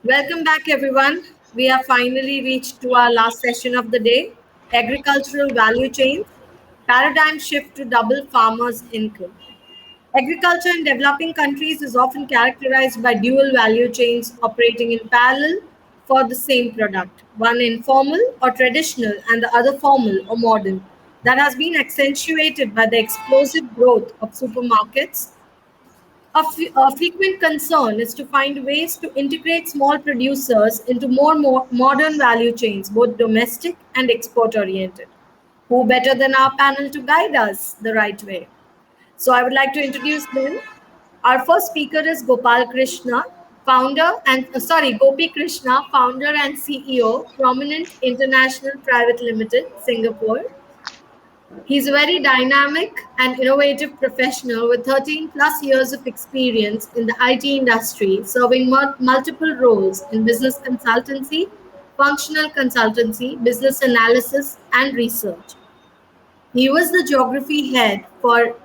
Welcome back, everyone. We have finally reached to our last session of the day, agricultural value chains, paradigm shift to double farmers' income. Agriculture in developing countries is often characterized by dual value chains operating in parallel for the same product, one informal or traditional and the other formal or modern, that has been accentuated by the explosive growth of supermarkets. A frequent concern is to find ways to integrate small producers into more modern value chains, both domestic and export oriented. Who better than our panel to guide us the right way? So, I would like to introduce them. Our first speaker is Gopal Krishna, Gopi Krishna, founder and CEO, Prominent International Private Limited, Singapore. He's a very dynamic and innovative professional with 13 plus years of experience in the IT industry, serving multiple roles in business consultancy, functional consultancy, business analysis, and research. He was the geography head for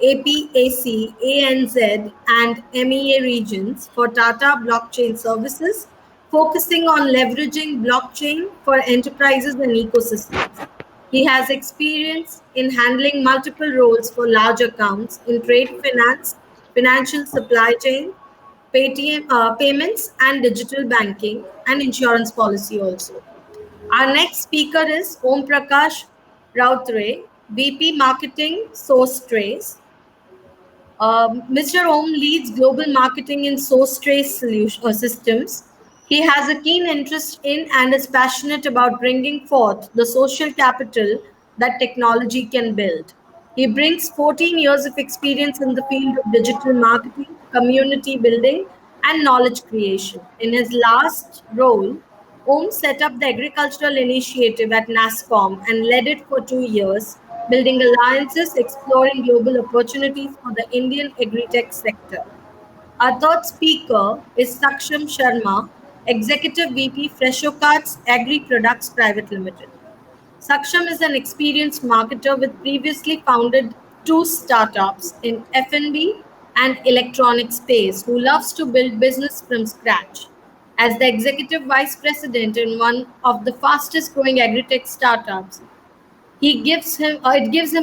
APAC, ANZ, and MEA regions for Tata Blockchain Services, focusing on leveraging blockchain for enterprises and ecosystems. He has experience in handling multiple roles for large accounts in trade finance, financial supply chain, payments, and digital banking, and insurance policy also. Our next speaker is Om Prakash Rautre, VP Marketing, Source Trace. Mr. Om leads global marketing in Source Trace systems. He has a keen interest in and is passionate about bringing forth the social capital that technology can build. He brings 14 years of experience in the field of digital marketing, community building, and knowledge creation. In his last role, Om set up the agricultural initiative at NASCOM and led it for 2 years, building alliances, exploring global opportunities for the Indian agri-tech sector. Our third speaker is Saksham Sharma, Executive VP Fresho Carts Agri Products Private Limited. Saksham is an experienced marketer with previously founded two startups in F&B and electronic space who loves to build business from scratch. As the executive vice president in one of the fastest growing agri-tech startups, it gives him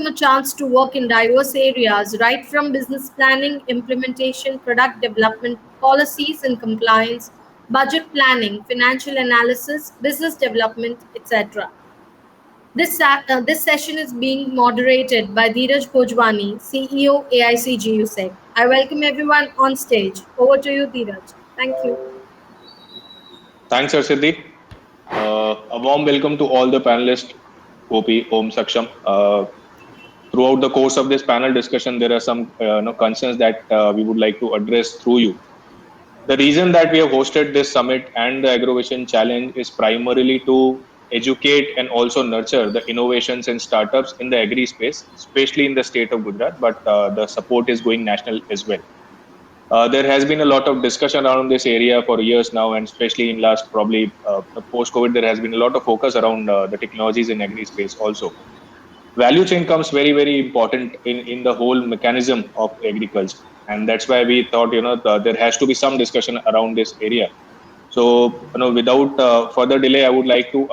a chance to work in diverse areas right from business planning, implementation, product development, policies and compliance, budget planning, financial analysis, business development, etc. This session is being moderated by Dheeraj Bhojwani, CEO AICGUSEC. I welcome everyone on stage. Over to you, Dheeraj. Thank you. Thanks, Arsiddhi. A warm welcome to all the panelists, Gopi, Om, Saksham. Throughout the course of this panel discussion, there are some concerns that we would like to address through you. The reason that we have hosted this summit and the Agrovision Challenge is primarily to educate and also nurture the innovations and startups in the agri space, especially in the state of Gujarat, but the support is going national as well. There has been a lot of discussion around this area for years now, and especially in last probably post-COVID, there has been a lot of focus around the technologies in agri space also. Value chain comes very, very important in the whole mechanism of agriculture, and that's why we thought there has to be some discussion around this area. So without further delay, I would like to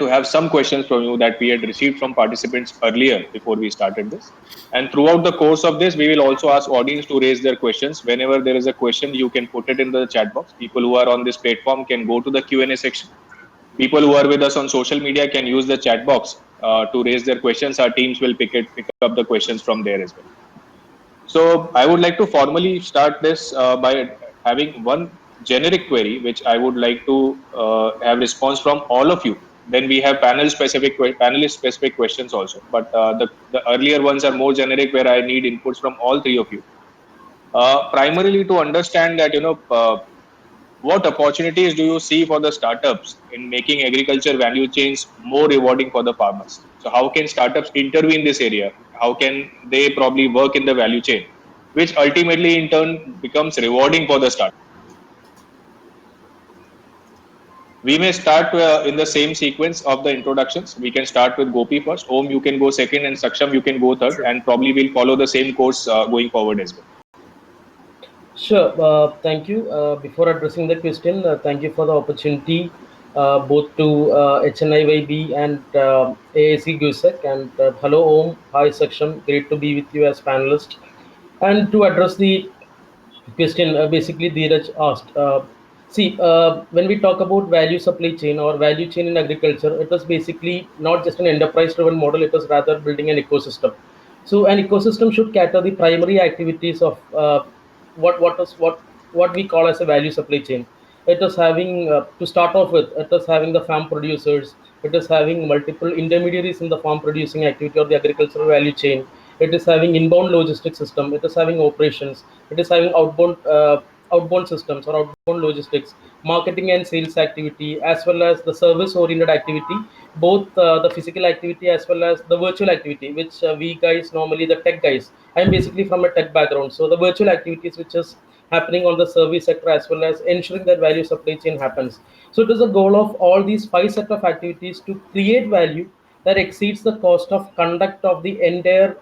have some questions from you that we had received from participants earlier before we started this. And throughout the course of this, we will also ask audience to raise their questions. Whenever there is a question, you can put it in the chat box. People who are on this platform can go to the Q&A section. People who are with us on social media can use the chat box to raise their questions. Our teams will pick up the questions from there as well. So I would like to formally start this by having one generic query, which I would like to have response from all of you. Then we have panelist specific questions also. But the earlier ones are more generic, where I need inputs from all three of you. Primarily to understand that what opportunities do you see for the startups in making agriculture value chains more rewarding for the farmers? So how can startups intervene in this area? How can they probably work in the value chain, which ultimately in turn becomes rewarding for the startup? We may start in the same sequence of the introductions. We can start with Gopi first. Om, you can go second, and Saksham, you can go third, and probably we'll follow the same course going forward as well. Sure. Thank you. Before addressing the question, thank you for the opportunity, both to HNIYB and AAC GUSEC. And hello, Om. Hi, Saksham. Great to be with you as panelist. And to address the question, basically, Dheeraj asked. See, when we talk about value supply chain or value chain in agriculture, it was basically not just an enterprise-driven model. It was rather building an ecosystem. So, an ecosystem should cater the primary activities of what we call as a value supply chain. It is having to start off with. It is having the farm producers. It is having multiple intermediaries in the farm producing activity or the agricultural value chain. It is having inbound logistics system. It is having operations. It is having outbound systems or outbound logistics, marketing and sales activity, as well as the service oriented activity, both the physical activity as well as the virtual activity, which we guys normally the tech guys. I'm basically from a tech background, so the virtual activities which is happening on the service sector as well as ensuring that value supply chain happens. So it is a goal of all these five set of activities to create value that exceeds the cost of conduct of the entire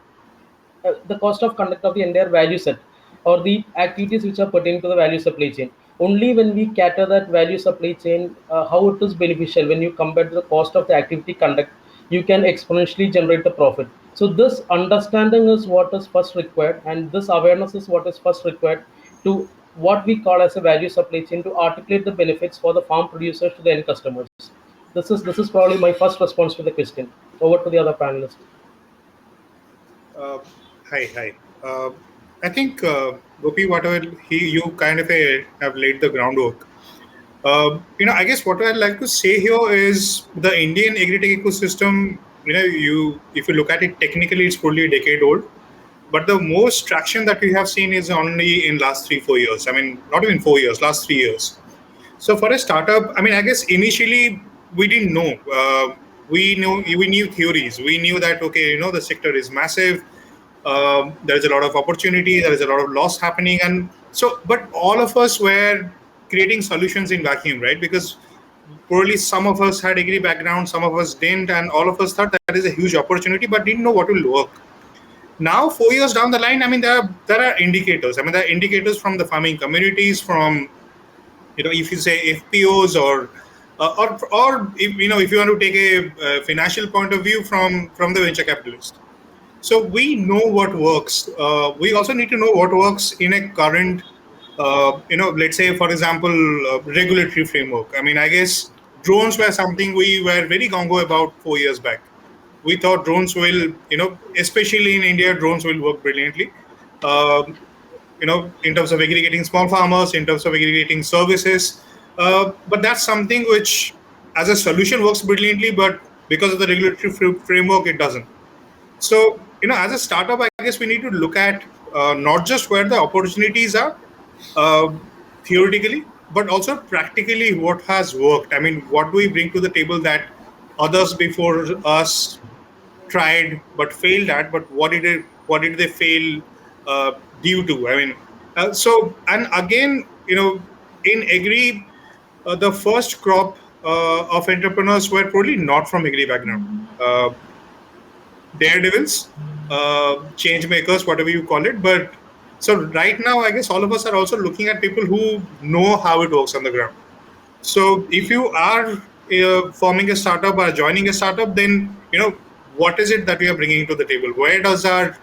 value set or the activities which are pertaining to the value supply chain. Only when we cater that value supply chain, how it is beneficial when you compare to the cost of the activity conduct, you can exponentially generate the profit. So this understanding is what is first required, and this awareness is what is first required to what we call as a value supply chain to articulate the benefits for the farm producers to the end customers. This is probably my first response to the question. Over to the other panelists. Uh, hi. I think Gopi, whatever you kind of have laid the groundwork. I guess what I'd like to say here is the Indian agri-tech ecosystem. If you look at it technically, it's probably a decade old, but the most traction that we have seen is only in last 3-4 years. I mean, not even 4 years, last 3 years. So for a startup, I mean, I guess initially we didn't know. We knew theories. We knew that okay, the sector is massive. There is a lot of opportunity. There is a lot of loss happening, and so. But all of us were creating solutions in vacuum, right? Because probably some of us had degree background, some of us didn't, and all of us thought that is a huge opportunity, but didn't know what will work. Now, 4 years down the line, I mean, there are indicators. I mean, there are indicators from the farming communities, from if you say FPOs or if you want to take a financial point of view from the venture capitalist. So we know what works. We also need to know what works in a current, let's say, for example, regulatory framework. I mean, I guess drones were something we were very gung-ho about 4 years back. We thought drones will, especially in India, drones will work brilliantly. Um, in terms of aggregating small farmers, in terms of aggregating services. But that's something which, as a solution, works brilliantly, but because of the regulatory framework, it doesn't. So, as a startup, I guess we need to look at not just where the opportunities are uh, theoretically, but also practically what has worked. I mean, what do we bring to the table that others before us tried but failed at? But what did they fail due to? I mean, and again, in agri, the first crop of entrepreneurs were probably not from agri background. Daredevils, change makers, whatever you call it. But so right now, I guess all of us are also looking at people who know how it works on the ground. So if you are forming a startup or joining a startup, then what is it that we are bringing to the table? Where does our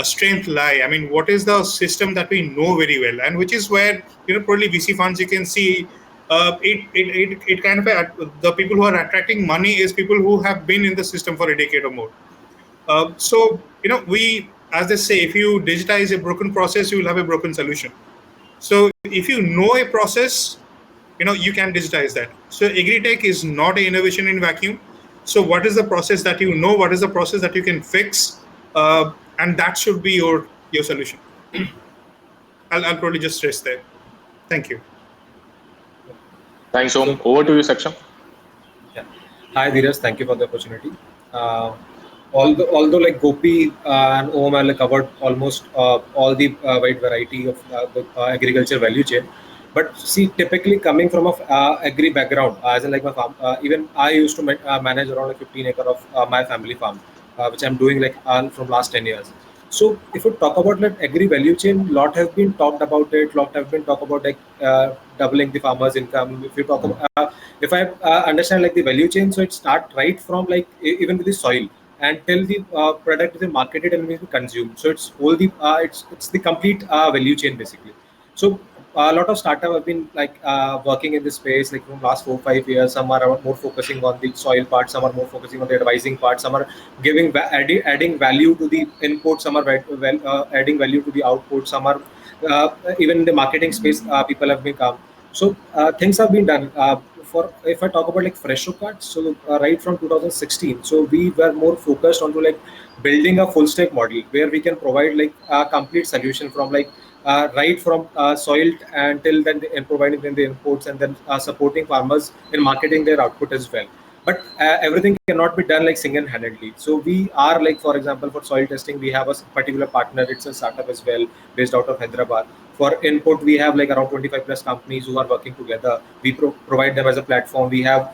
strength lie? I mean, what is the system that we know very well, and which is where probably VC funds you can see. It kind of the people who are attracting money is people who have been in the system for a decade or more. So we, as they say, if you digitize a broken process, you will have a broken solution. So if you know a process, you can digitize that. So agri-tech is not an innovation in vacuum. So what is the process that you know? What is the process that you can fix? And that should be your solution. I'll probably just stress there. Thank you. Thanks, Om. So, Over to you, Saksham. yeah. Hi, Dheeraj. Thank you for the opportunity. Although like Gopi and Om have like covered almost all the wide variety of the agriculture value chain, but see, typically coming from a agri background, as in like my farm, even I used to manage around like 15 acre of my family farm, which I'm doing like from last 10 years. So if you talk about like agri value chain, lot have been talked about it. Lot have been talked about like doubling the farmers' income. If you talk about, if I understand like the value chain, so it start right from like even with the soil until the product is marketed and is consumed. So it's all the it's the complete value chain basically. So a lot of startup have been like working in this space like from last 4 5 years. Some are more focusing on the soil part, some are more focusing on the advising part, some are giving adding value to the input, some are adding value to the output, some are even in the marketing space people have become. So things have been done for if I talk about like Fresho cards, so right from 2016, so we were more focused onto like building a full stack model where we can provide like a complete solution from like right from soil until then and providing them the inputs and then supporting farmers in marketing their output as well. But everything cannot be done like single-handedly. So we are like, for example, for soil testing, we have a particular partner. It's a startup as well, based out of Hyderabad. For input, we have like around 25 plus companies who are working together. We provide them as a platform. We have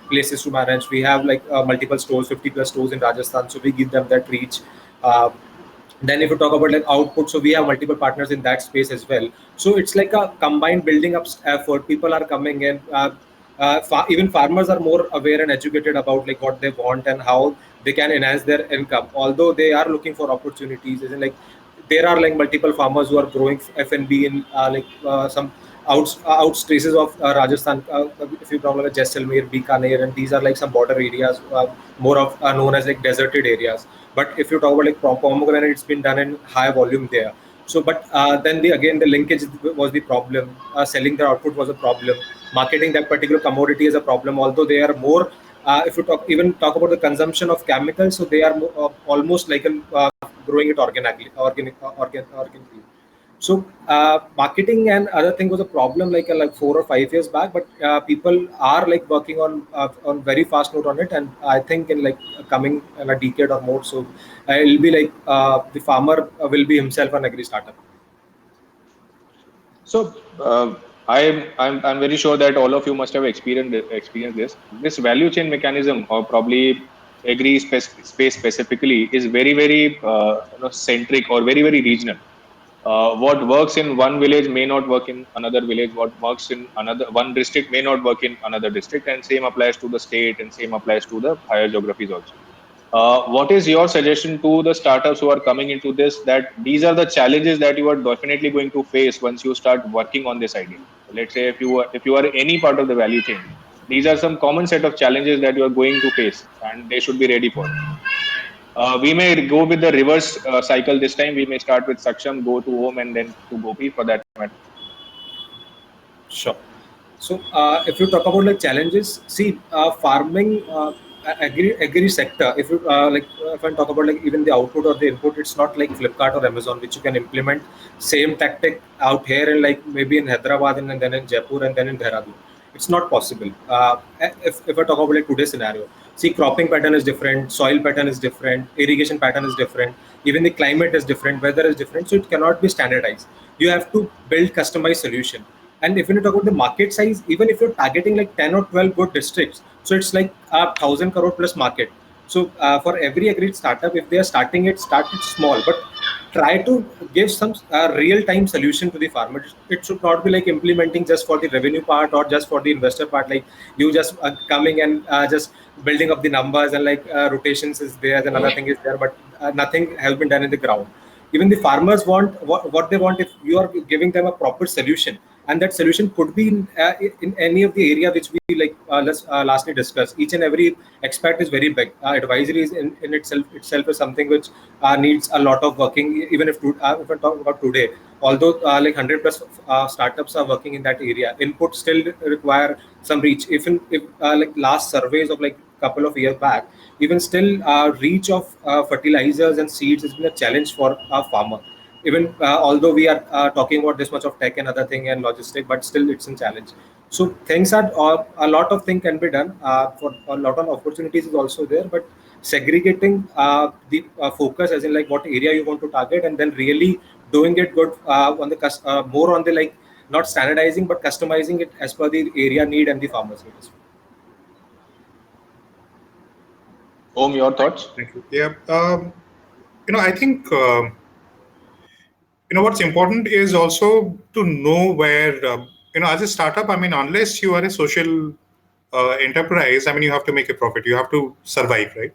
places to manage. We have like multiple stores, 50 plus stores in Rajasthan. So we give them that reach. Uh, then if you talk about like output, so we have multiple partners in that space as well. So it's like a combined building up effort. People are coming in. Even farmers are more aware and educated about like what they want and how they can enhance their income. Although they are looking for opportunities, isn't like there are like multiple farmers who are growing F&B in some out traces of Rajasthan. If you talk about Jaisalmer, Bikaner, and these are like some border areas, more of known as like deserted areas. But if you talk about like pomegranate, it's been done in high volume there. So, but then again the linkage was the problem. Selling their output was a problem. Marketing that particular commodity is a problem. Although they are more, if you talk about the consumption of chemicals, so they are almost like growing it organically. So marketing and other thing was a problem like 4 or 5 years back, but people are like working on very fast note on it, and I think in like coming in a decade or more, so it'll be like the farmer will be himself an agri startup. So I'm very sure that all of you must have experienced this value chain mechanism, or probably agri space specifically, is very centric or very regional. What works in one village may not work in another village. What works in another one district may not work in another district, and same applies to the state, and same applies to the higher geographies also. What is your suggestion to the startups who are coming into this, that these are the challenges that you are definitely going to face once you start working on this idea? Let's say if you are any part of the value chain, these are some common set of challenges that you are going to face, and they should be ready for it. We may go with the reverse cycle this time. We may start with Saksham, go to Om, and then to Gopi for that matter. Sure. So if you talk about like challenges, see farming, agri sector. If you if I talk about like even the output or the input, it's not like Flipkart or Amazon, which you can implement same tactic out here and like maybe in Hyderabad and then in Jaipur and then in Dehradun. It's not possible. If I talk about like today's scenario, see cropping pattern is different, soil pattern is different, irrigation pattern is different, even the climate is different, weather is different. So it cannot be standardized. You have to build customized solution. And if you talk about the market size, even if you're targeting like 10 or 12 good districts, so it's like a 1,000 crore plus market. So for every agri startup, if they are start it small, but try to give some real-time solution to the farmer. It should not be like implementing just for the revenue part or just for the investor part. Like you just coming and just building up the numbers and like rotations is there, and another thing is there, but nothing has been done in the ground. Even the farmers want what they want. If you are giving them a proper solution, and that solution could be in any of the area which we like let's lastly discuss. Each and every aspect is very big. Advisory is in itself is something which needs a lot of working. Even if I talk about today, although like 100 plus startups are working in that area, input still require some reach. Even if like last surveys of like couple of years back, even still reach of fertilizers and seeds has been a challenge for a farmer. Even although we are talking about this much of tech and other thing and logistic, but still it's a challenge. So things are a lot of things can be done. For a lot of opportunities is also there, but segregating the focus as in like what area you want to target, and then really doing it good on the more on the like not standardizing but customizing it as per the area need and the farmers needs. Om, your thoughts? Thank you. Yeah. I think what's important is also to know where as a startup. I mean, unless you are a social enterprise, I mean, you have to make a profit. You have to survive, right?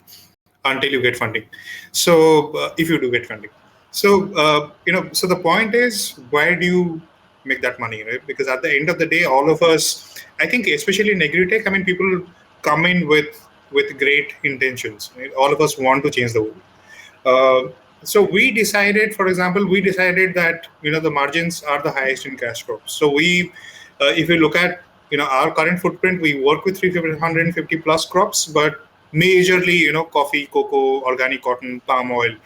Until you get funding. So if you do get funding, so so the point is, where do you make that money, right? Because at the end of the day, all of us, I think, especially in agri-tech, I mean, people come in with great intentions. Right? All of us want to change the world. So we decided, for example, we decided that the margins are the highest in cash crops. So if you look at our current footprint, we work with 350 plus crops, but majorly coffee, cocoa, organic cotton, palm oil.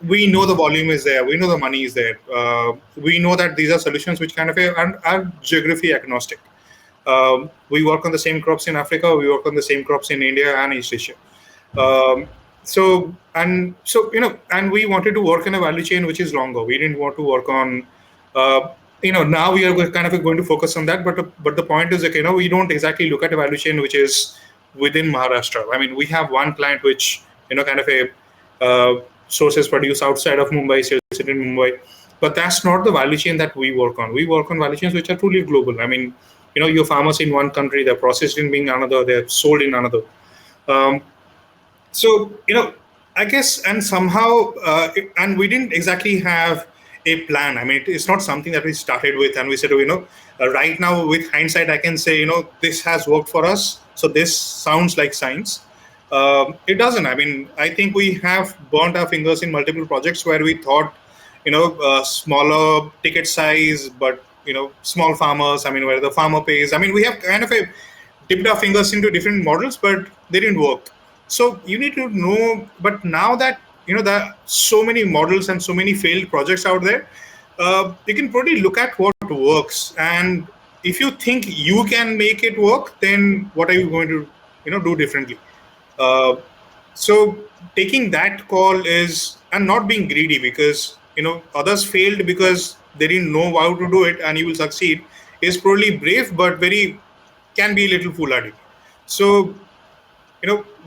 We know the volume is there. We know the money is there. We know that these are solutions which kind of are geography agnostic. We work on the same crops in Africa. We work on the same crops in India and East Asia. Um, and we wanted to work in a value chain which is longer. We didn't want to work on, now we are kind of going to focus on that. But the point is that we don't exactly look at a value chain which is within Maharashtra. I mean, we have one client which kind of a sources produce outside of Mumbai, sells it in Mumbai. But that's not the value chain that we work on. We work on value chains which are truly global. I mean, your farmers in one country, they're processed in being another, they're sold in another. Um, so I guess, and somehow and we didn't exactly have a plan. I mean, it's not something that we started with and we said, right now with hindsight I can say this has worked for us, so this sounds like science. It doesn't. I mean, I think we have burnt our fingers in multiple projects where we thought smaller ticket size, but small farmers, I mean, where the farmer pays. I mean, we have kind of dipped our fingers into different models, but they didn't work. So you need to know. But now that there are so many models and so many failed projects out there, you can probably look at what works. And if you think you can make it work, then what are you going to do differently? Uh, so taking that call is, and not being greedy because others failed because they didn't know how to do it, and you will succeed, is probably brave, but very can be a little foolhardy. So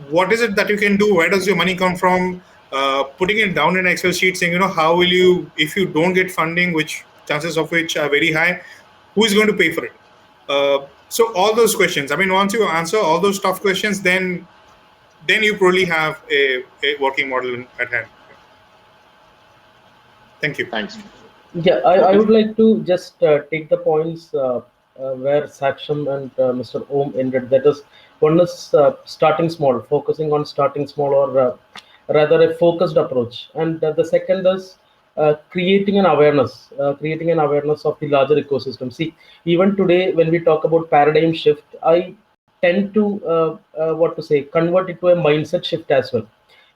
what is it that you can do? Where does your money come from? Putting it down in Excel sheet, saying how will you, if you don't get funding, which chances of which are very high, who is going to pay for it? So all those questions. I mean, once you answer all those tough questions, then you probably have a working model at hand. Thank you. Thanks. Yeah, I Okay. would like to just take the points where Saksham and Mr. Om ended. That is, one is starting small, focusing on starting small, or rather a focused approach. And the second is creating an awareness of the larger ecosystem. See, even today, when we talk about paradigm shift, I tend to what to say, convert it to a mindset shift as well.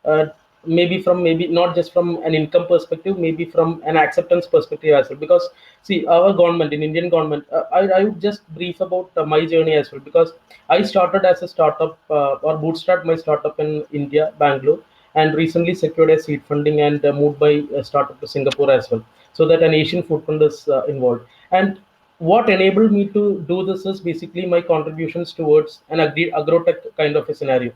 uh, maybe not just from an income perspective, maybe from an acceptance perspective as well. Because see, our government, in Indian government, I would just brief about my journey as well. Because I started as a startup, or bootstrap my startup in India, Bangalore, and recently secured a seed funding and moved by startup to Singapore as well, so that an Asian footprint is involved. And what enabled me to do this is basically my contributions towards an agrotech kind of a scenario.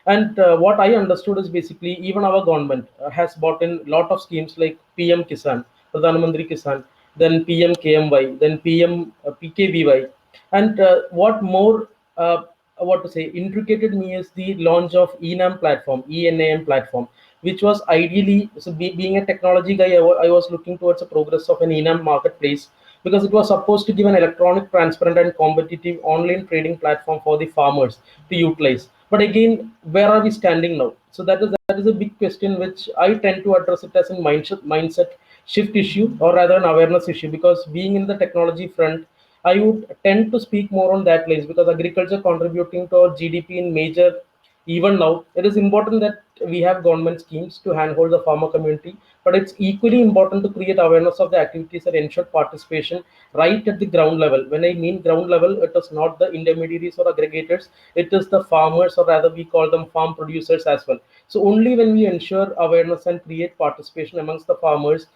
And what I understood is basically even our government has bought in lot of schemes like PM Kisan, Pradhan Mantri Kisan, then PM KMY, then PM PKVY. And what more, what to say, intricated me is the launch of ENAM platform, ENAM platform, which was ideally, so being a technology guy, I was looking towards the progress of an ENAM marketplace, because it was supposed to give an electronic, transparent, and competitive online trading platform for the farmers to utilize. But again, where are we standing now? So that is a big question, which I tend to address it as a mindset shift issue, or rather an awareness issue. Because being in the technology front, I would tend to speak more on that place, because agriculture contributing to our GDP in major, even now, it is important that we have government schemes to handhold the farmer community, but it's equally important to create awareness of the activities that ensure participation right at the ground level. When I mean ground level, it is not the intermediaries or aggregators, it is the farmers, or rather we call them farm producers as well. So only when we ensure awareness and create participation amongst the farmers,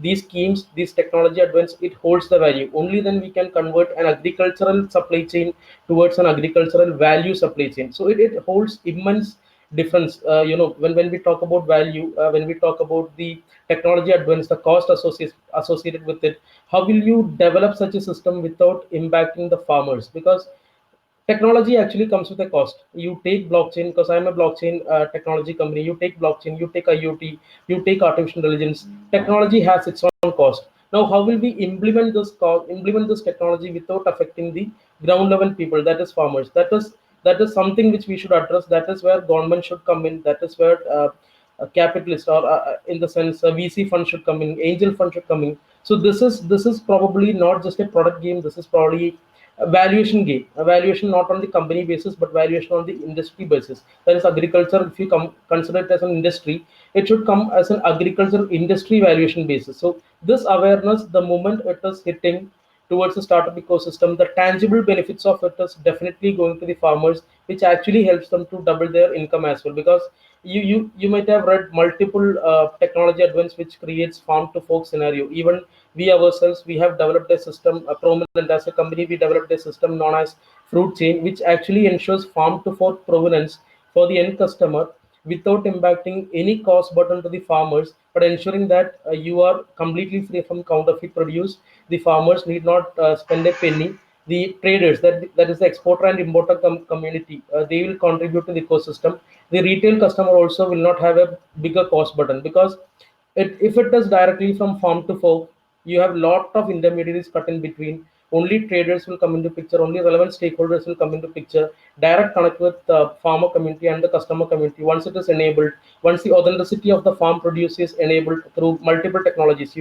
these schemes, these technology advance, it holds the value. Only then we can convert an agricultural supply chain towards an agricultural value supply chain. So it holds immense difference. When we talk about value, when we talk about the technology advance, the cost associated with it, how will you develop such a system without impacting the farmers? Because technology actually comes with a cost. You take blockchain, because I'm a blockchain technology company. You take blockchain, you take IoT, you take artificial intelligence. Technology has its own cost. Now how will we implement this technology without affecting the ground level people, that is farmers? That is something which we should address. That is where government should come in. That is where a capitalist, or in the sense a VC fund should come in, angel fund should come in. So this is probably not just a product game. This is probably a valuation game, a valuation not on the company basis but valuation on the industry basis. That is agriculture. If you consider it as an industry, it should come as an agricultural industry valuation basis. So this awareness, the moment it is hitting towards the startup ecosystem, the tangible benefits of it is definitely going to the farmers, which actually helps them to double their income as well. Because you might have read multiple technology advance which creates farm to fork scenario. Even we ourselves, we have developed a system, a prominent as a company, we developed a system known as fruit chain, which actually ensures farm to fork provenance for the end customer without impacting any cost burden to the farmers, but ensuring that you are completely free from counterfeit produce. The farmers need not spend a penny. The traders, that is the exporter and importer community, they will contribute to the ecosystem. The retail customer also will not have a bigger cost burden, because if it does directly from farm to fork, you have lot of intermediaries cut in between. Only traders will come into picture. Only relevant stakeholders will come into picture. Direct connect with the farmer community and the customer community. Once it is enabled, once the authenticity of the farm produce is enabled through multiple technologies,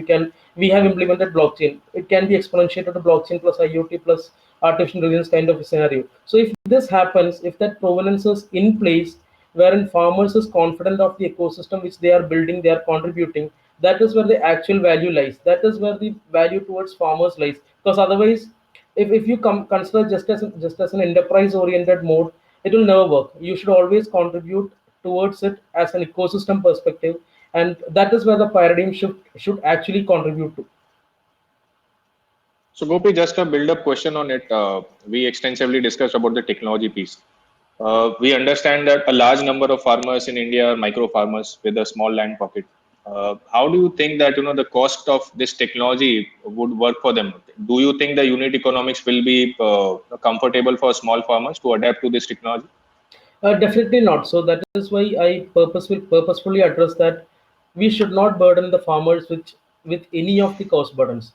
we have implemented blockchain. It can be exponentiated to blockchain plus IoT plus artificial intelligence kind of a scenario. So if this happens, if that provenance is in place, wherein farmers is confident of the ecosystem which they are building, they are contributing, that is where the actual value lies. That is where the value towards farmers lies. Because otherwise, if you consider just as an enterprise oriented mode, it will never work. You should always contribute towards it as an ecosystem perspective, and that is where the paradigm shift should actually contribute to. So Gopi, just a build-up question on it. We extensively discussed about the technology piece. We understand that a large number of farmers in India are micro farmers with a small land pocket. How do you think that the cost of this technology would work for them? Do you think the unit economics will be comfortable for small farmers to adapt to this technology? Definitely not. So that is why I purposefully address that we should not burden the farmers with any of the cost burdens.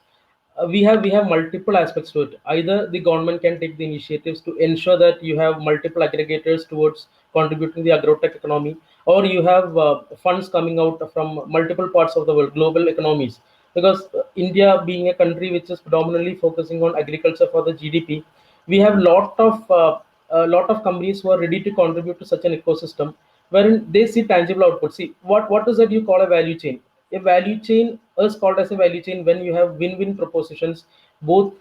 We have multiple aspects to it. Either the government can take the initiatives to ensure that you have multiple aggregators towards contributing the agrotech economy, or you have funds coming out from multiple parts of the world, global economies. Because India being a country which is predominantly focusing on agriculture for the GDP, we have lot of companies who are ready to contribute to such an ecosystem wherein they see tangible output. See, what is that you call a value chain? A value chain is called as a value chain when you have win-win propositions, both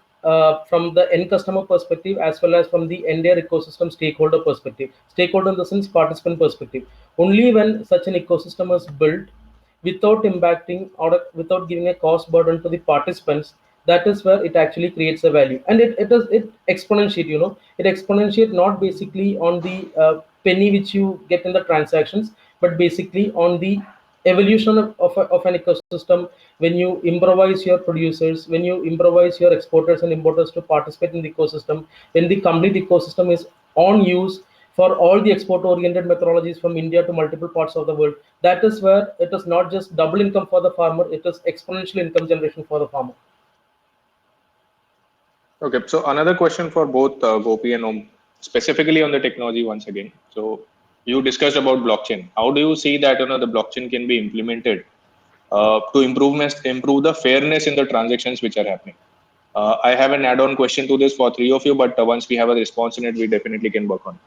from the end customer perspective as well as from the entire ecosystem stakeholder perspective. Stakeholder in the sense participant perspective. Only when such an ecosystem is built without impacting or without giving a cost burden to the participants, that is where it actually creates a value. And it exponentiate, it exponentiate not basically on the penny which you get in the transactions, but basically on the evolution of an ecosystem. When you improvise your producers, when you improvise your exporters and importers to participate in the ecosystem, when the complete ecosystem is on use for all the export oriented methodologies from India to multiple parts of the world, that is where it is not just double income for the farmer, it is exponential income generation for the farmer. Okay, so another question for both Gopi and Om, specifically on the technology once again. So you discussed about blockchain. How do you see that the blockchain can be implemented to improve the fairness in the transactions which are happening? I have an add-on question to this for three of you, but once we have a response in it, we definitely can work on.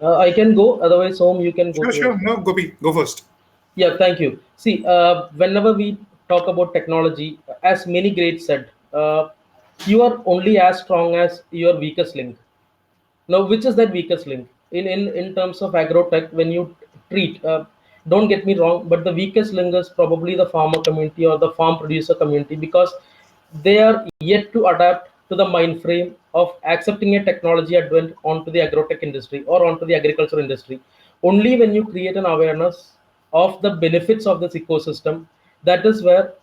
I can go, otherwise, Home, you can go Sure, through sure. it. No, Gopi, go first. Yeah, thank you. See, whenever we talk about technology, as many greats said, you are only as strong as your weakest link. Now, which is that weakest link in terms of agrotech? When you treat, don't get me wrong, but the weakest link is probably the farmer community or the farm producer community, because they are yet to adapt to the mind frame of accepting a technology advent onto the agrotech industry or onto the agriculture industry. Only when you create an awareness of the benefits of this ecosystem, that is where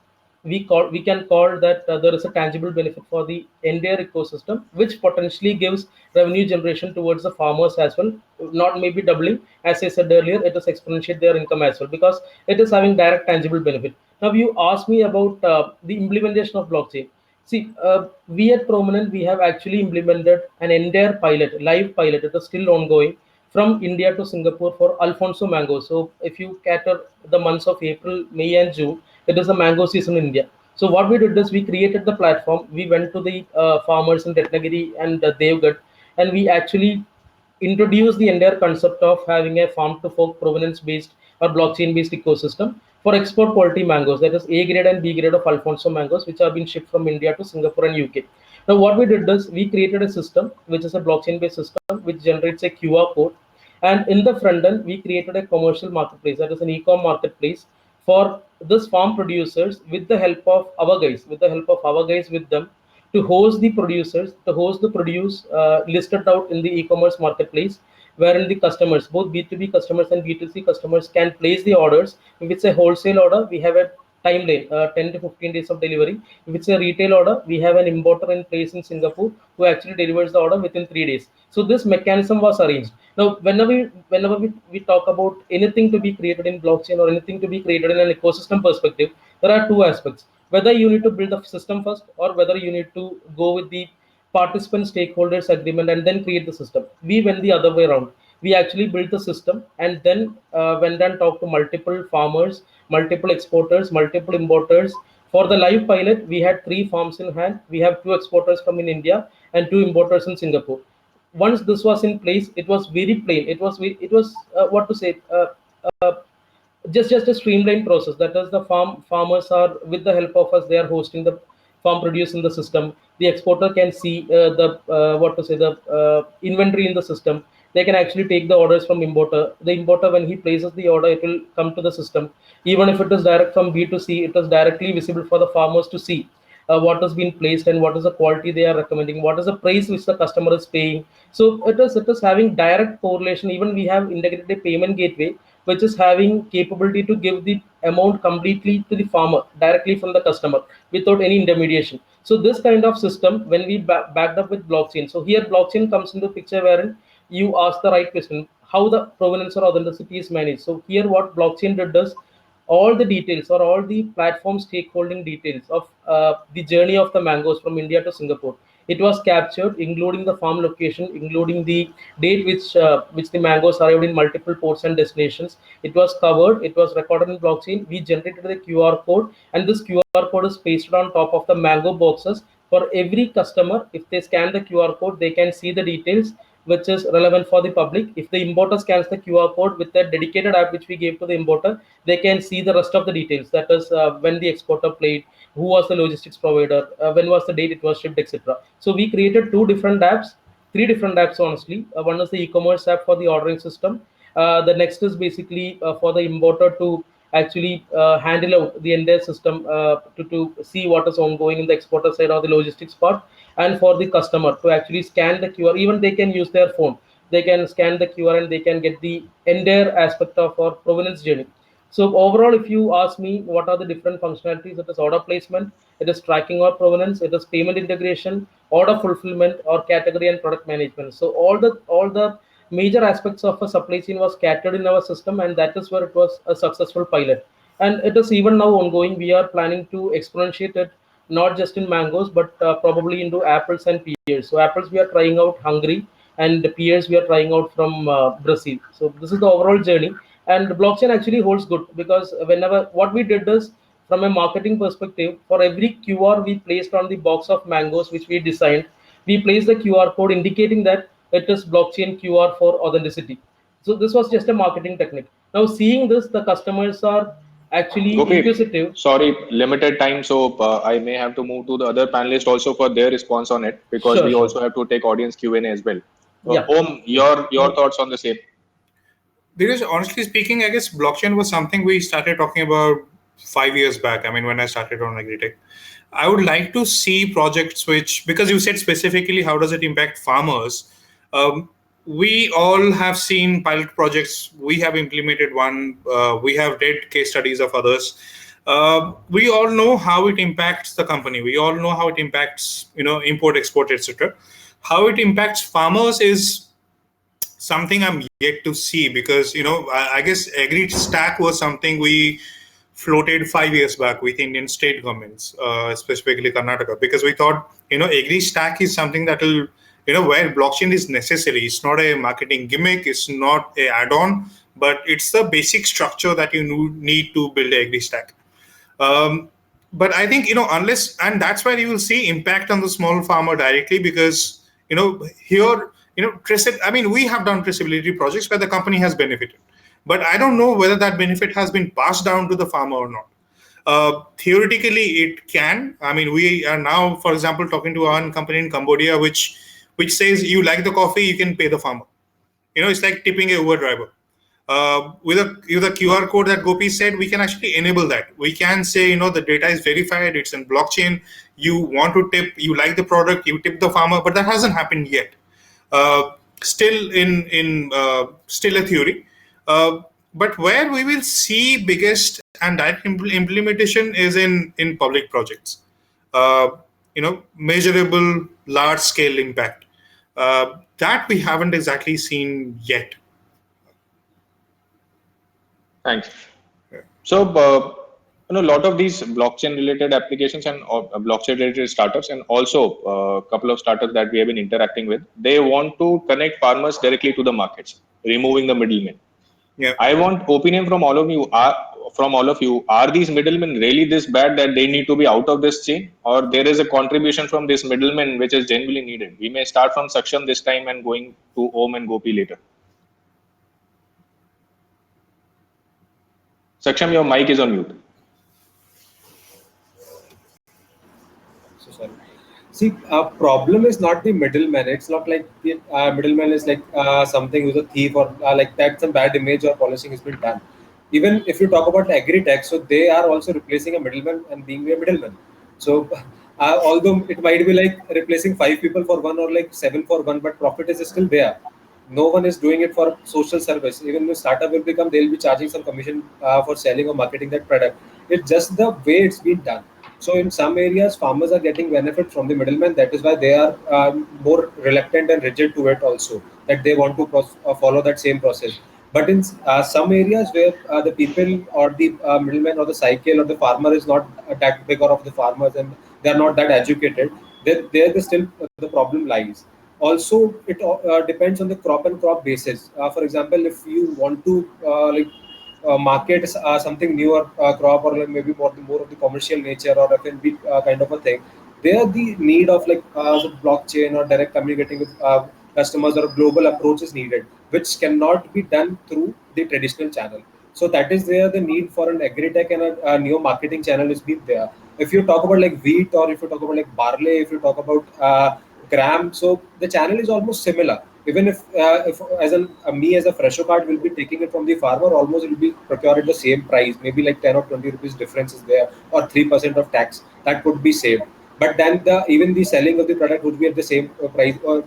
we can call that there is a tangible benefit for the entire ecosystem, which potentially gives revenue generation towards the farmers as well. Not maybe doubling, as I said earlier, it is exponentiate their income as well, because it is having direct tangible benefit. Now you asked me about the implementation of blockchain. See, we at Prominent, we have actually implemented an entire pilot, live pilot. It is still ongoing from India to Singapore for Alfonso mango. So, if you cater the months of April, May, and June, it is the mango season in India. So, what we did is we created the platform. We went to the farmers in Ratnagiri and Devgarh, and we actually introduce the entire concept of having a farm to fork provenance based or blockchain based ecosystem for export quality mangoes, that is A grade and B grade of Alfonso mangoes, which have been shipped from India to Singapore and UK. Now, what we did is we created a system which is a blockchain based system which generates a QR code. And in the front end, we created a commercial marketplace, that is an e-com marketplace for this farm producers with the help of our guys, with them to host the producers, to host the produce listed out in the e-commerce marketplace, wherein the customers, both B2B customers and B2C customers, can place the orders. If it's a wholesale order, we have a timeline, 10 to 15 days of delivery. If it's a retail order, we have an importer in place in Singapore who actually delivers the order within 3 days. So this mechanism was arranged. Now, whenever we talk about anything to be created in blockchain or anything to be created in an ecosystem perspective, there are two aspects: whether you need to build a system first, or whether you need to go with the participant stakeholders agreement and then create the system. We went the other way around. We actually built the system and then went and talked to multiple farmers, multiple exporters, multiple importers. For the live pilot, we had 3 farms in hand. We have 2 exporters from in India and 2 importers in Singapore. Once this was in place, it was very plain. It was what to say, uh, just a streamlined process. That is, the farmers are, with the help of us, they are hosting the farm produce in the system. The exporter can see the what to say, the inventory in the system. They can actually take the orders from importer. The importer, when he places the order, it will come to the system. Even if it is direct from B to C, it is directly visible for the farmers to see what has been placed and what is the quality they are recommending, what is the price which the customer is paying. So it is having direct correlation. Even we have integrated a payment gateway which is having capability to give the amount completely to the farmer directly from the customer without any intermediation. So this kind of system, when we backed up with blockchain, so here blockchain comes into picture, wherein you ask the right question: how the provenance or authenticity is managed. So here what blockchain did is, all the details or all the platform stakeholding details of the journey of the mangoes from India to Singapore, it was captured, including the farm location, including the date which the mangoes arrived in multiple ports and destinations. It was covered, it was recorded in blockchain. We generated the QR code, and this QR code is pasted on top of the mango boxes. For every customer, if they scan the QR code, they can see the details which is relevant for the public. If the importer scans the QR code with a dedicated app which we gave to the importer, they can see the rest of the details. That is, when the exporter played, who was the logistics provider, when was the date it was shipped, etc. So we created 2 different apps, 3 different apps honestly. One is the e-commerce app for the ordering system. The next is basically for the importer to actually handle out the entire system, to see what is ongoing in the exporter side or the logistics part, and for the customer to actually scan the QR. Even they can use their phone, they can scan the QR and they can get the entire aspect of our provenance journey. So overall, if you ask me what are the different functionalities, it is order placement, it is tracking or provenance, it is payment integration, order fulfillment, or category and product management. So all the major aspects of a supply chain was scattered in our system, and that is where it was a successful pilot. And it is even now ongoing. We are planning to exponentiate it, not just in mangoes, but probably into apples and pears. So apples we are trying out Hungary, and the pears we are trying out from Brazil. So this is the overall journey. And the blockchain actually holds good, because whenever what we did is, from a marketing perspective, for every QR we placed on the box of mangoes which we designed, we placed the QR code indicating that it is blockchain QR for authenticity. So this was just a marketing technique. Now seeing this, the customers are actually Gopi, inquisitive. sorry, limited time, so I may have to move to the other panelists also for their response on it, because Sure, we sure. also have to take audience Q&A as well. Yeah. Om, your thoughts on the same? Because honestly speaking, I guess blockchain was something we started talking about 5 years back. I mean, when I started on Agritech, I would like to see projects which, because you said specifically how does it impact farmers. Um, we all have seen pilot projects. We have implemented one. We have read case studies of others. We all know how it impacts the company. We all know how it impacts, import, export, etc. How it impacts farmers is something I'm yet to see, because I guess Agri Stack was something we floated 5 years back with Indian state governments, specifically Karnataka, because we thought Agri Stack is something that will where blockchain is necessary. It's not a marketing gimmick. It's not a add-on, but it's the basic structure that you need to build a Agri Stack. But I think unless, and that's where you will see impact on the small farmer directly, because here I mean, we have done traceability projects where the company has benefited, but I don't know whether that benefit has been passed down to the farmer or not. Theoretically, it can. I mean, we are now, for example, talking to one company in Cambodia, which says you like the coffee, you can pay the farmer. It's like tipping a Uber driver. With a QR code that Gopi said, we can actually enable that. We can say, the data is verified, it's in blockchain. You want to tip, you like the product, you tip the farmer, but that hasn't happened yet. Still still a theory. But where we will see biggest and direct implementation is in public projects. Measurable, large scale impact. That we haven't exactly seen yet. Thanks. So, a lot of these blockchain-related applications and blockchain-related startups, and also a couple of startups that we have been interacting with, they want to connect farmers directly to the markets, removing the middlemen. Yeah. I want opinion from all of you. Are these middlemen really this bad that they need to be out of this chain, or there is a contribution from this middleman which is genuinely needed? We may start from Saksham this time and going to Om and Gopi later. Saksham, your mic is on mute. So sorry. See, problem is not the middleman. It's not like the middleman is like something who's a thief or like that. Some bad image or policing has been done. Even if you talk about agri-tech, so they are also replacing a middleman and being a middleman. So although it might be like replacing 5 people for one or like 7 for one, but profit is still there. No one is doing it for social service. Even the startup will become, they'll be charging some commission for selling or marketing that product. It's just the way it's been done. So in some areas, farmers are getting benefit from the middleman. That is why they are more reluctant and rigid to it also, that they want to follow that same process. But in some areas where the people or the middleman or the cycle or the farmer is not that big or of the farmers and they are not that educated, there the still the problem lies. Also, it depends on the crop and crop basis. For example, if you want to market something newer crop or like maybe more of the commercial nature or F&B kind of a thing, there the need of like the blockchain or direct communicating with customers or a global approach is needed, which cannot be done through the traditional channel. So that is where the need for an agri-tech and a new marketing channel is been there. If you talk about like wheat, or if you talk about like barley, if you talk about gram, so the channel is almost similar. Even if as me as a fresho cart will be taking it from the farmer, almost it will be procured at the same price, maybe like 10 or 20 rupees difference is there, or 3% of tax that could be saved. But then even the selling of the product would be at the same price. Or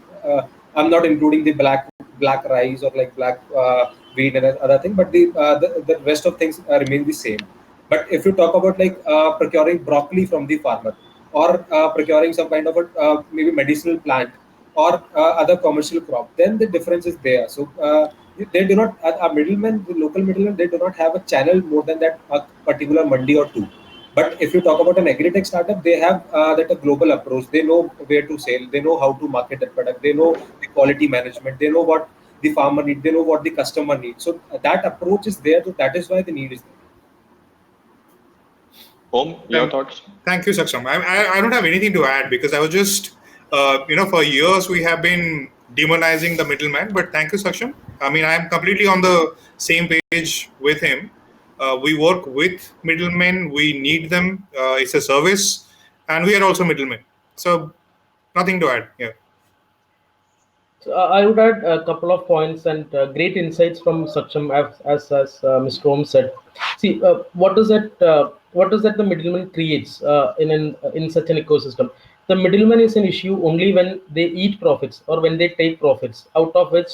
I'm not including the black rice or like black wheat and other thing, but the rest of things remain the same. But if you talk about like procuring broccoli from the farmer, or procuring some kind of a maybe medicinal plant, or other commercial crop, then the difference is there. So they do not, a middleman, the local middleman, they do not have a channel more than that a particular mandi or two. But if you talk about an agri-tech startup, they have that a global approach. They know where to sell. They know how to market that product. They know the quality management. They know what the farmer needs. They know what the customer needs. So that approach is there. So that is why the need is there. Om, your thoughts? Thank you, Saksham. I don't have anything to add, because I was just, for years we have been demonizing the middleman. But thank you, Saksham. I mean, I am completely on the same page with him. We work with middlemen. We need them. It's a service, and we are also middlemen. So nothing to add. Yeah. So I would add a couple of points and great insights from Saksham, as Mr. Om said. See, what is that? What is that the middleman creates in such an ecosystem? The middleman is an issue only when they eat profits or when they take profits out of which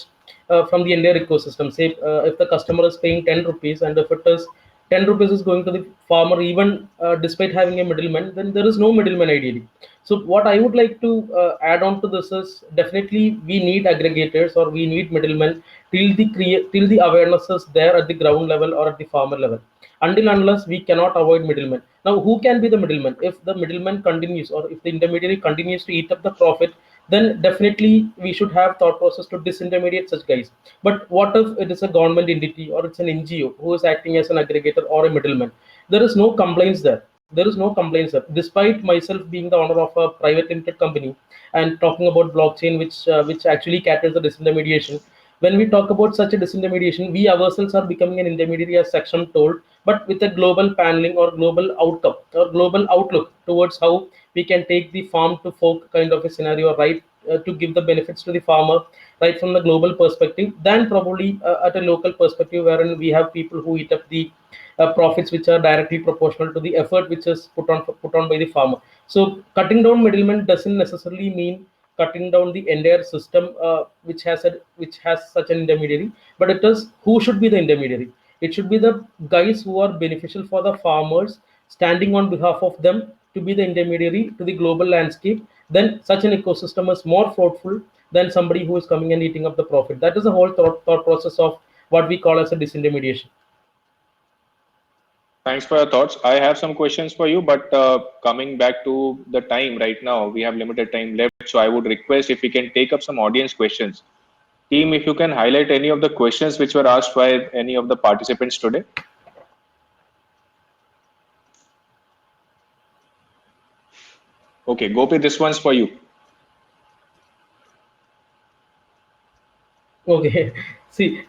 from the entire ecosystem. Say if the customer is paying 10 rupees, and if it is 10 rupees is going to the farmer, even despite having a middleman, then there is no middleman ideally. So what I would like to add on to this is, definitely we need aggregators or we need middlemen till the awareness is there at the ground level or at the farmer level. Until unless we cannot avoid middlemen. Now, who can be the middleman? If the middleman continues, or if the intermediary continues to eat up the profit, then definitely we should have thought process to disintermediate such guys. But what if it is a government entity or it's an NGO who is acting as an aggregator or a middleman? There is no complaints there. There is no complaints there. Despite myself being the owner of a private limited company and talking about blockchain, which actually caters the disintermediation, when we talk about such a disintermediation, we ourselves are becoming an intermediary, as Saksham told, but with a global paneling or global outcome or global outlook towards how we can take the farm to fork kind of a scenario, right, to give the benefits to the farmer, right from the global perspective, than probably at a local perspective, wherein we have people who eat up the profits which are directly proportional to the effort which is put on by the farmer. So cutting down middlemen doesn't necessarily mean cutting down the entire system which has such an intermediary, but it is who should be the intermediary. It should be the guys who are beneficial for the farmers, standing on behalf of them to be the intermediary to the global landscape. Then such an ecosystem is more fruitful than somebody who is coming and eating up the profit. That is the whole thought process of what we call as a disintermediation. Thanks for your thoughts. I have some questions for you, but coming back to the time right now, we have limited time left. So I would request if we can take up some audience questions. Team, if you can highlight any of the questions which were asked by any of the participants today. Okay, Gopi, this one's for you. Okay, see,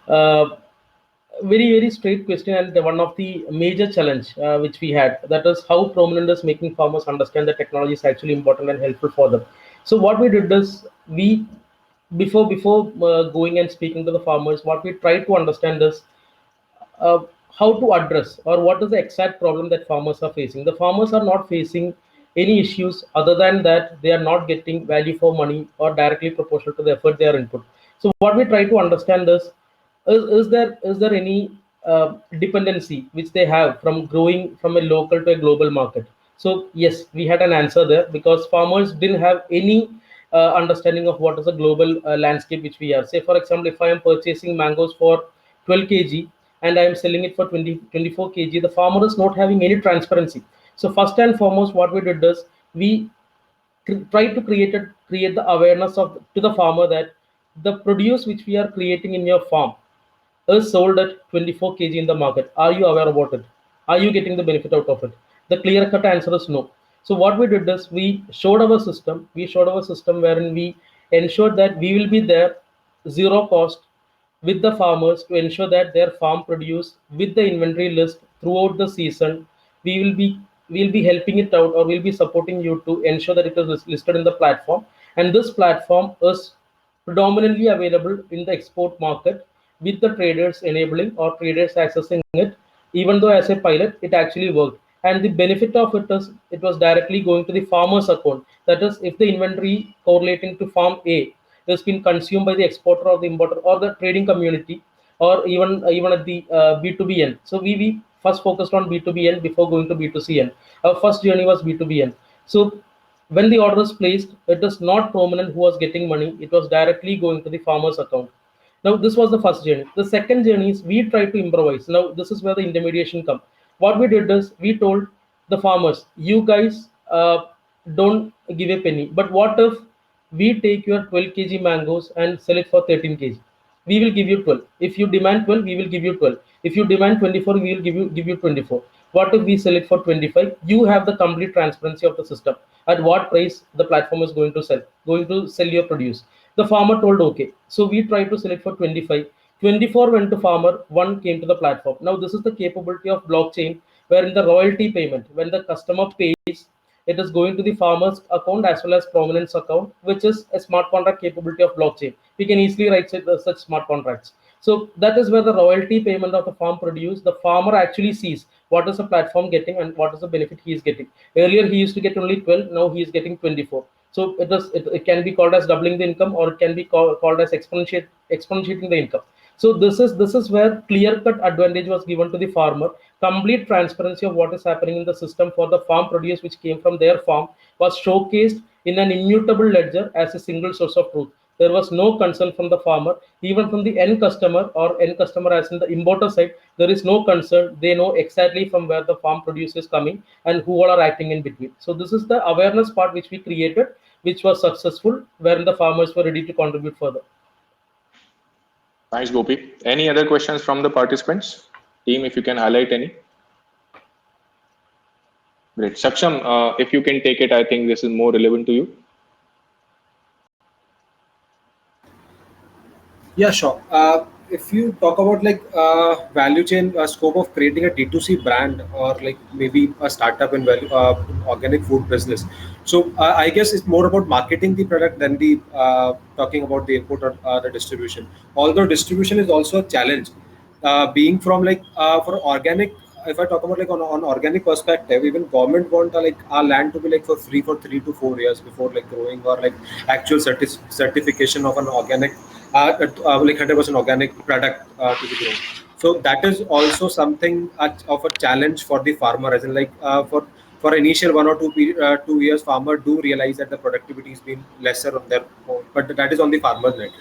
very straight question, and one of the major challenge which we had, that is how prominent is making farmers understand that technology is actually important and helpful for them. So what we did is, we before going and speaking to the farmers, what we tried to understand is uh, how to address or what is the exact problem that farmers are facing. The farmers are not facing any issues other than that they are not getting value for money or directly proportional to the effort they are input. So what we try to understand is there any dependency which they have from growing from a local to a global market. So yes, we had an answer there, because farmers didn't have any understanding of what is a global landscape which we are. Say for example, if I am purchasing mangoes for 12 kg and I am selling it for 24 kg, the farmer is not having any transparency. So first and foremost, what we did is, we try to create the awareness of to the farmer that the produce which we are creating in your farm is sold at 24 kg in the market. Are you aware about it? Are you getting the benefit out of it? The clear cut answer is no. So what we did is, we showed our system wherein we ensured that we will be there zero cost with the farmers to ensure that their farm produce with the inventory list throughout the season. We will be helping it out, or we'll be supporting you to ensure that it is listed in the platform. And this platform is predominantly available in the export market, with the traders enabling or traders accessing it. Even though as a pilot it actually worked, and the benefit of it is, it was directly going to the farmer's account. That is, if the inventory correlating to farm A has been consumed by the exporter or the importer or the trading community, or even at the B2B end. So we first focused on B2B end before going to B2C end. Our first journey was B2B end. So when the order is placed, it is not prominent who was getting money, it was directly going to the farmer's account. Now this was the first journey. The second journey is, we try to improvise. Now this is where the intermediation come. What we did is, we told the farmers, you guys don't give a penny, but what if we take your 12 kg mangoes and sell it for 13 kg? We will give you 12. If you demand 12, we will give you 12. If you demand 24, we will give you 24. What if we sell it for 25? You have the complete transparency of the system, at what price the platform is going to sell your produce. The farmer told okay. So we tried to sell it for 25. 24 went to farmer, 1 came to the platform. Now this is the capability of blockchain, where in the royalty payment, when the customer pays, it is going to the farmer's account as well as prominence account, which is a smart contract capability of blockchain. We can easily write such smart contracts. So that is where the royalty payment of the farm produce, the farmer actually sees what is the platform getting and what is the benefit he is getting. Earlier he used to get only 12, now he is getting 24. So it can be called as doubling the income, or it can be called as exponentiating the income. So this is where clear cut advantage was given to the farmer. Complete transparency of what is happening in the system for the farm produce which came from their farm was showcased in an immutable ledger as a single source of truth. There was no concern from the farmer, even from the end customer, or end customer as in the importer side. There is no concern. They know exactly from where the farm produce is coming and who all are acting in between. So this is the awareness part which we created, which was successful, wherein the farmers were ready to contribute further. Thanks, Gopi. Any other questions from the participants? Team, if you can highlight any. Great. Saksham, if you can take it, I think this is more relevant to you. Yeah, sure. If you talk about like value chain scope of creating a D2C brand, or like maybe a startup in value organic food business, so I guess it's more about marketing the product than the talking about the input or the distribution. Although distribution is also a challenge, being from like for organic. If I talk about like on organic perspective, even government want like our land to be like for free for 3 to 4 years before like growing, or like actual certification of an organic like 100% organic product to be grown. So that is also something of a challenge for the farmer, as in like for initial 1 or 2 years, farmer do realize that the productivity has been lesser on their own, but that is on the farmer's end.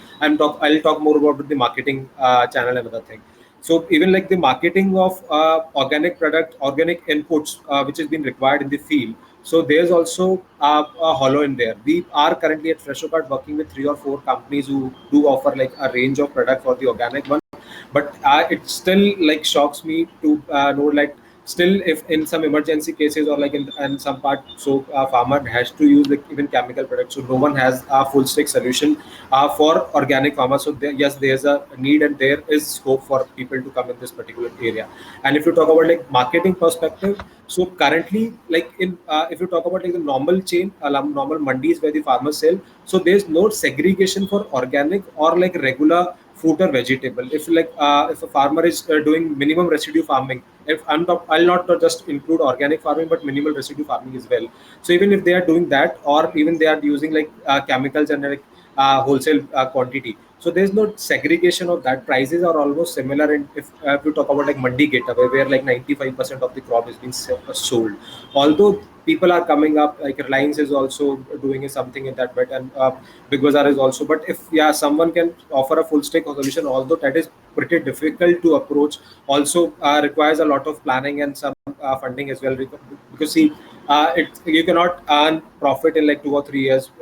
I'll talk more about the marketing channel and other thing. So even like the marketing of organic product, organic inputs, which has been required in the field. So there's also a hollow in there. We are currently at Freshocart working with 3 or 4 companies who do offer like a range of product for the organic one. But it still like shocks me to know like still if in some emergency cases, or like in some part, so farmer has to use like even chemical products. So no one has a full stack solution for organic farmers. So yes, there's a need and there is scope for people to come in this particular area. And if you talk about like marketing perspective, so currently like in if you talk about like the normal chain, normal mandis where the farmers sell, so there's no segregation for organic or like regular fruit or vegetable. If like if a farmer is doing minimum residue farming, if I'll not just include organic farming but minimal residue farming as well. So even if they are doing that, or even they are using like chemicals and like wholesale quantity, so there's no segregation of that. Prices are almost similar. And if you talk about like mandi gateway, where like 95% of the crop is being sold, although people are coming up, like Reliance is also doing something in that bit, and Big Bazaar is also. But if yeah, someone can offer a full stack solution, although that is pretty difficult to approach, also requires a lot of planning and some funding as well. Because see, you cannot earn profit in like 2 or 3 years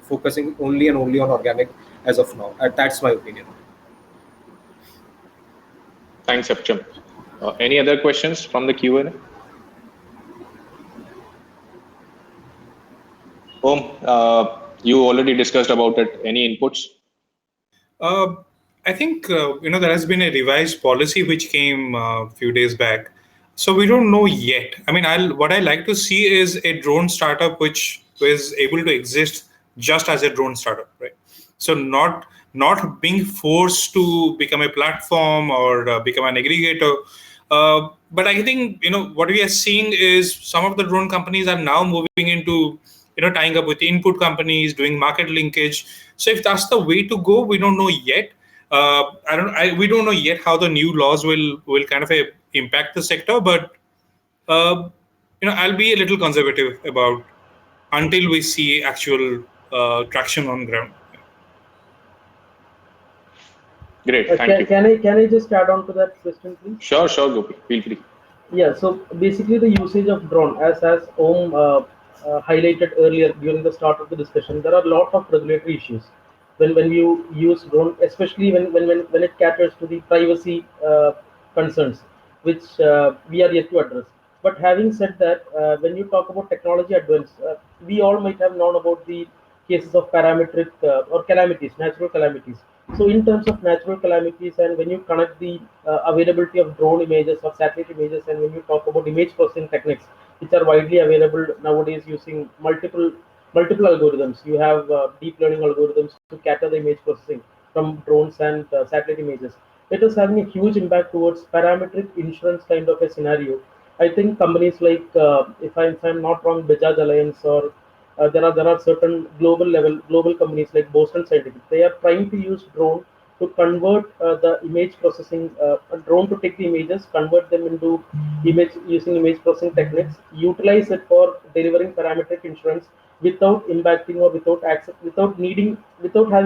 focusing only and only on organic as of now. That's my opinion. Thanks, Saksham. Any other questions from the Q&A? Om, you already discussed about it. Any inputs? I think there has been a revised policy which came a few days back, so we don't know yet. I mean, what I like to see is a drone startup which is able to exist just as a drone startup, right? So not being forced to become a platform or become an aggregator. But I think what we are seeing is some of the drone companies are now moving into tying up with input companies, doing market linkage. So if that's the way to go, we don't know yet. We don't know yet how the new laws will kind of impact the sector, but I'll be a little conservative about until we see actual traction on ground. Great, thank you. Can I just add on to that question, please? Sure, Gopi. Feel free. Yeah, so basically the usage of drone, as Om highlighted earlier during the start of the discussion, there are a lot of regulatory issues when you use drone, especially when it caters to the privacy concerns, which we are yet to address. But having said that, when you talk about technology advance, we all might have known about the cases of parametric or calamities, natural calamities. So in terms of natural calamities, and when you connect the availability of drone images or satellite images, and when you talk about image processing techniques, which are widely available nowadays using multiple algorithms, you have deep learning algorithms to capture the image processing from drones and satellite images. It is having a huge impact towards parametric insurance kind of a scenario. I think companies like, if I'm not wrong, Bajaj Alliance or there are certain global companies like Boston Scientific. They are trying to use drone to convert the image processing, a drone to take the images, convert them into image using image processing techniques, utilize it for delivering parametric insurance without impacting or without access, without having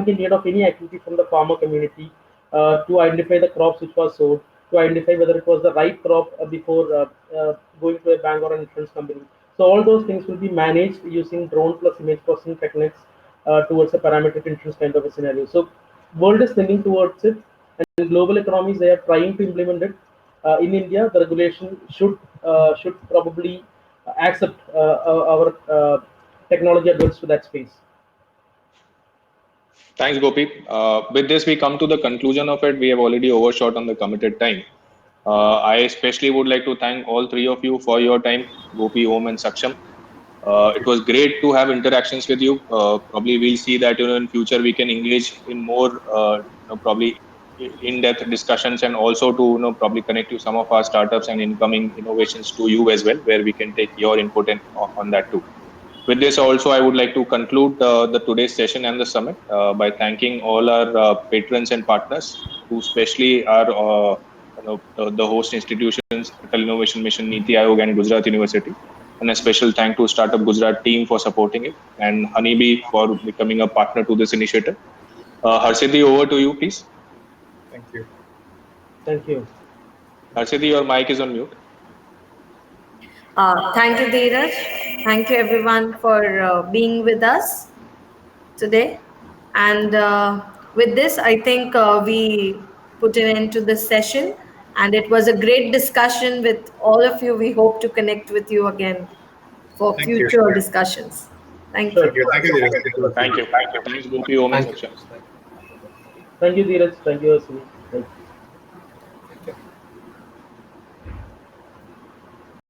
a need of any activity from the farmer community, to identify the crops which was sold, to identify whether it was the right crop before going to a bank or an insurance company. So all those things will be managed using drone plus image processing techniques towards a parametric insurance kind of a scenario. So world is thinking towards it, and global economies they are trying to implement it. In India, the regulation should probably accept our technology advanced to that space. Thanks, Gopi. With this, we come to the conclusion of it. We have already overshot on the committed time. I especially would like to thank all three of you for your time, Gopi, Om, and Saksham. It was great to have interactions with you. Probably we'll see that in future we can engage in more probably in-depth discussions, and also to probably connect you some of our startups and incoming innovations to you as well, where we can take your input on that too. With this, also, I would like to conclude the today's session and the summit by thanking all our patrons and partners, who especially are the host institutions, Atal Innovation Mission, Niti Aayog, and Gujarat University. And a special thank to Startup Gujarat team for supporting it, and Honeybee for becoming a partner to this initiative. Harsiddhi, over to you, please. Thank you. Thank you. Harsiddhi, your mic is on mute. Thank you, Dheeraj. Thank you, everyone, for being with us today. And with this, I think we put an end to this session. And it was a great discussion with all of you. We hope to connect with you again for Thank you. future discussions. Thank Sure. you. Thank you. Thank you, Dheeraj. Thank you. Thanks, Gopi, Om, and Thank you. Saksham. Thank you, Dheeraj. Thank you, Asmi.